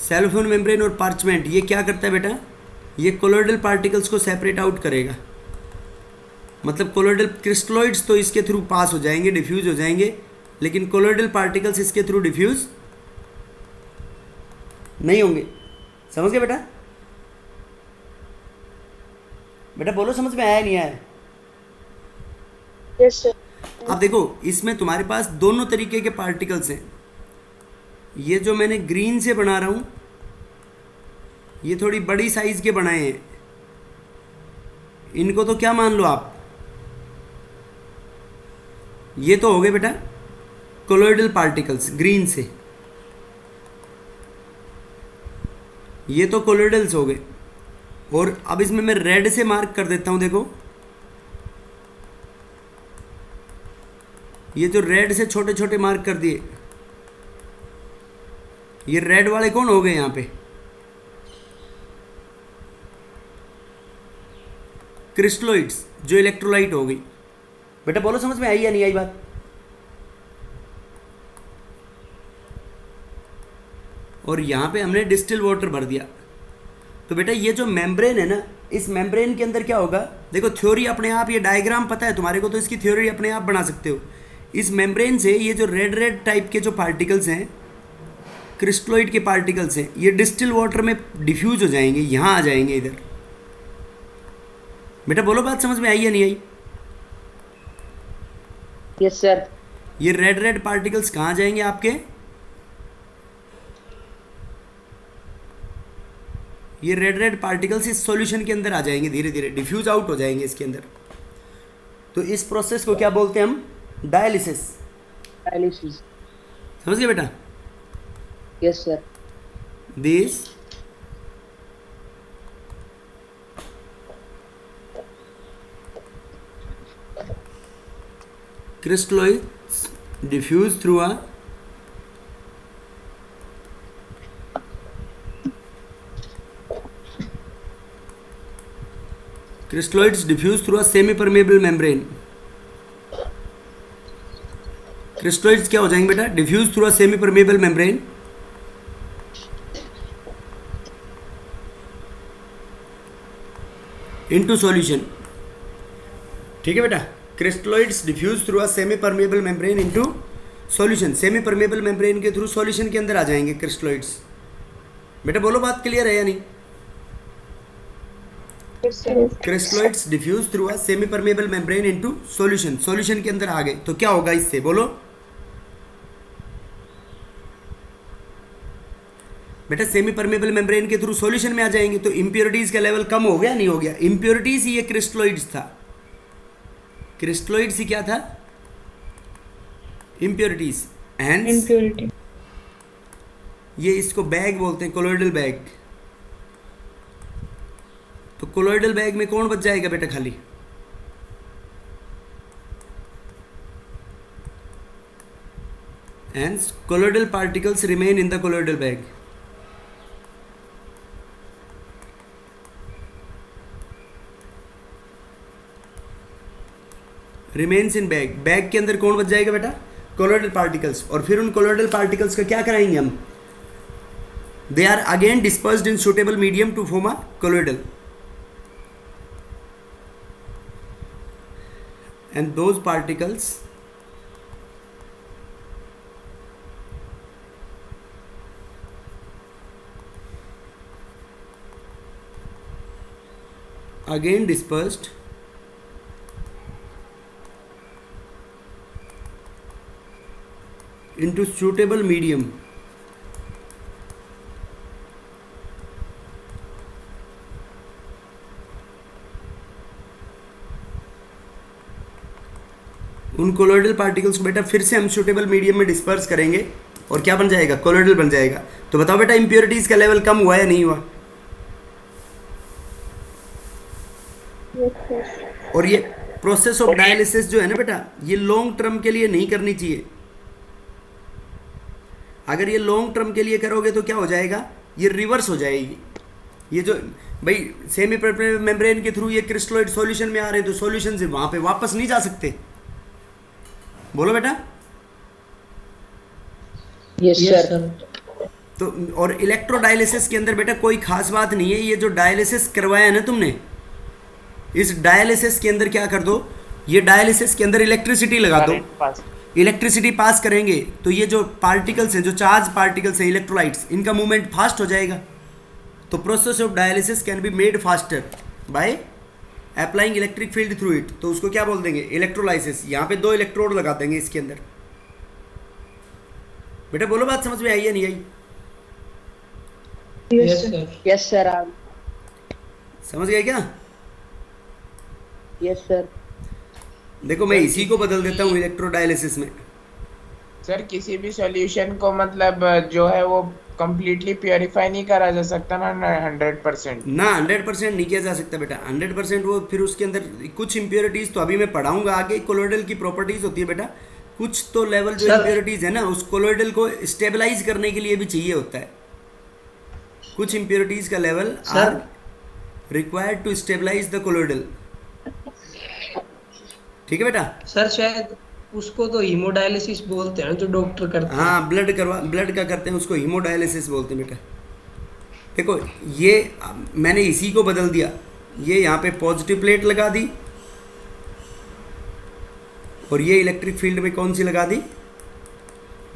सेलोफेन मेम्ब्रेन और पार्चमेंट ये क्या करता है बेटा, ये कोलोइडल पार्टिकल्स को सेपरेट आउट करेगा। मतलब कोलोइडल क्रिस्टलॉइड्स तो इसके थ्रू पास हो जाएंगे, डिफ्यूज हो जाएंगे, लेकिन कोलोइडल पार्टिकल्स इसके थ्रू डिफ्यूज नहीं होंगे। समझ गए बेटा? बेटा बोलो समझ में आया नहीं आया? Yes sir. अब देखो इसमें तुम्हारे पास दोनों तरीके के पार्टिकल्स हैं। ये जो मैंने ग्रीन से बना रहा हूँ ये थोड़ी बड़ी साइज के बनाए हैं। इनको तो क्या मान लो आप, ये तो हो गए बेटा कोलोइडल पार्टिकल्स ग्रीन से, ये तो कोलोइडल्स हो गए। और अब इसमें मैं रेड से मार्क कर देता हूं। देखो ये जो रेड से छोटे छोटे मार्क कर दिए, ये रेड वाले कौन हो गए यहां पे, क्रिस्टलॉइड्स जो इलेक्ट्रोलाइट हो गई। बेटा बोलो समझ में आई या नहीं आई बात? और यहां पे हमने डिस्टिल वाटर भर दिया। तो बेटा ये जो मेम्ब्रेन है ना, इस मेम्ब्रेन के अंदर क्या होगा, देखो थ्योरी अपने आप, ये डायग्राम पता है तुम्हारे को तो इसकी थ्योरी अपने आप बना सकते हो। इस मेम्ब्रेन से ये जो रेड रेड टाइप के जो पार्टिकल्स हैं, क्रिस्टलॉइड के पार्टिकल्स हैं, ये डिस्टिल वाटर में डिफ्यूज हो जाएंगे, यहाँ आ जाएंगे इधर। बेटा बोलो बात समझ में आई या नहीं आई? Yes sir. ये रेड रेड पार्टिकल्स कहाँ जाएंगे आपके, ये रेड रेड पार्टिकल्स इस सॉल्यूशन के अंदर आ जाएंगे, धीरे धीरे डिफ्यूज आउट हो जाएंगे इसके अंदर। तो इस प्रोसेस को क्या बोलते हैं हम, डायलिसिस। डायलिसिस। समझ गए बेटा? Yes sir. This crystalloids diffuse through a semi-permeable membrane। Crystalloids क्या हो जाएंगे बेटा, diffuse through a semi permeable membrane into solution. ठीक है बेटा, crystalloids diffuse through a semi permeable membrane into solution. Semi permeable membrane के थ्रू सॉल्यूशन के अंदर आ जाएंगे क्रिस्टलॉइड्स। बेटा बोलो बात क्लियर है या नहीं? Crystalloids diffuse through a semi permeable membrane into solution, solution के अंदर आ गए तो क्या होगा इससे, बोलो बेटा। सेमी परमेबल मेम्ब्रेन के थ्रू सॉल्यूशन में आ जाएंगे तो इंप्योरिटीज का लेवल कम हो गया नहीं हो गया? इंप्योरिटीज ही ये क्रिस्टलॉइड्स था, क्रिस्टलॉइड्स ही क्या था, इंप्योरिटीज। हेंस ये इसको बैग बोलते हैं, कोलोइडल बैग। तो कोलोइडल बैग में कौन बच जाएगा बेटा खाली, hence colloidal particles remain in the colloidal bag। Remains in bag, bag के अंदर कौन बच जाएगा बेटा, कोलोइडल पार्टिकल्स। और फिर उन कोलोइडल पार्टिकल्स का क्या कराएंगे हम, they are again dispersed in suitable medium to form a colloidal, and those particles again dispersed into suitable medium उन कोलोइडल पार्टिकल्स को बेटा फिर से हम सुटेबल मीडियम में डिस्पर्स करेंगे और क्या बन जाएगा, कोलोइडल बन जाएगा। तो बताओ बेटा इंप्योरिटीज का लेवल कम हुआ या नहीं हुआ? और ये प्रोसेस ऑफ डायलिसिस जो है ना बेटा, ये लॉन्ग टर्म के लिए नहीं करनी चाहिए। अगर ये लॉन्ग टर्म के लिए करोगे तो क्या हो जाएगा, ये रिवर्स हो जाएगी। ये जो भाई सेमी मेम्ब्रेन के थ्रू ये क्रिस्टलॉइड सॉल्यूशन में आ रहे हैं तो सॉल्यूशन से वहां पे वापस नहीं जा सकते, बोलो बेटा। Yes sir. तो और इलेक्ट्रोडायलिसिस के अंदर बेटा कोई खास बात नहीं है, ये जो डायलिसिस करवाया है ना तुमने, इस डायलिसिस के अंदर क्या कर दो, ये डायलिसिस के अंदर इलेक्ट्रिसिटी लगा दो। Current pass. इलेक्ट्रिसिटी पास करेंगे तो ये जो पार्टिकल्स हैं, जो चार्ज पार्टिकल्स हैं, इलेक्ट्रोलाइट्स, इनका मूवमेंट फास्ट हो जाएगा। तो process of dialysis can be made faster by applying electric field through it. तो उसको क्या बोल देंगे, इलेक्ट्रोलाइसिस। यहाँ पे 2 इलेक्ट्रोड लगा देंगे इसके अंदर। बेटा बोलो, बात समझ में आई या नहीं आई? Yes sir. Yes sir. समझ गए क्या? Yes sir. देखो मैं इसी को बदल देता हूँ इलेक्ट्रोडायलिसिस में। सर किसी भी सॉल्यूशन को मतलब जो है वो कंप्लीटली प्योरीफाई नहीं करा जा सकता ना 100%। ना 100% नहीं किया जा सकता बेटा, 100% वो फिर उसके अंदर कुछ इम्प्योरिटीज़ तो अभी मैं पढ़ाऊंगा आगे। कोलोइडल की प्रॉपर्टीज़ होती है बेटा, कुछ तो लेवल जो सर- इम्प्योरिटीज़ है ना, उस कोलोइडल को स्टेबलाइज करने के लिए भी चाहिए होता है। कुछ इम्प्योरिटीज़ का level sir- are required to stabilize the colloidal. ठीक है बेटा? सर शायद उसको तो हीमोडायलिसिस बोलते हैं जो डॉक्टर करते हैं। हाँ, ब्लड का करते हैं, उसको हीमोडायलिसिस बोलते हैं बेटा। देखो ये मैंने इसी को बदल दिया, ये यहाँ पे पॉजिटिव प्लेट लगा दी और ये इलेक्ट्रिक फील्ड में कौन सी लगा दी,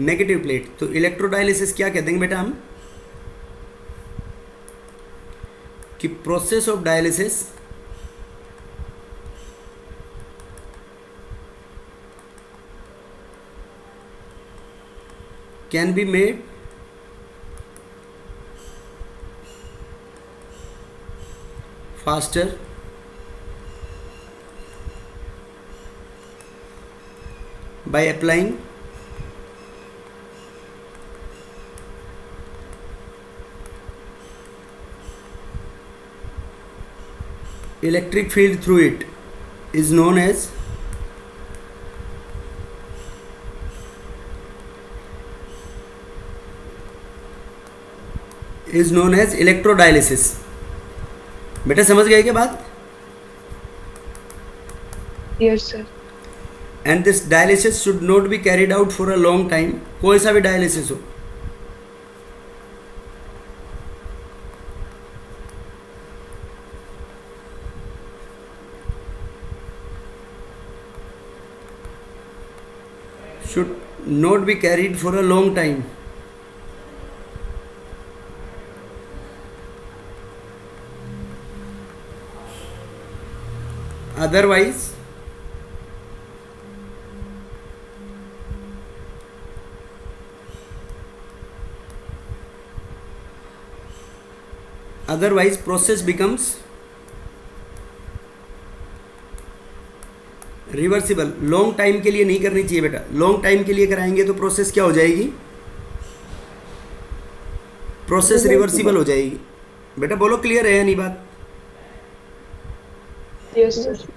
नेगेटिव प्लेट। तो इलेक्ट्रोडायलिसिस क्या कह देंगे बेटा हम, कि process of dialysis can be made faster by applying electric field through it is known as electrodialysis। बेटा समझ गए क्या बात? Yes, sir. And this dialysis should not be carried out for a long time. कोई सा भी डायलिसिस हो, should not be carried for a long time. Otherwise, process becomes reversible. Long time के लिए नहीं करनी चाहिए बेटा, लॉन्ग टाइम के लिए कराएंगे तो प्रोसेस क्या हो जाएगी, प्रोसेस रिवर्सिबल हो जाएगी। बेटा बोलो क्लियर है या नहीं बात? Yes, sir.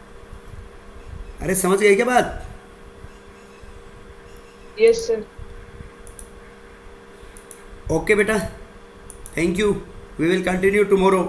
अरे समझ गए क्या बात? Yes, sir. ओके बेटा, thank you, we will continue tomorrow.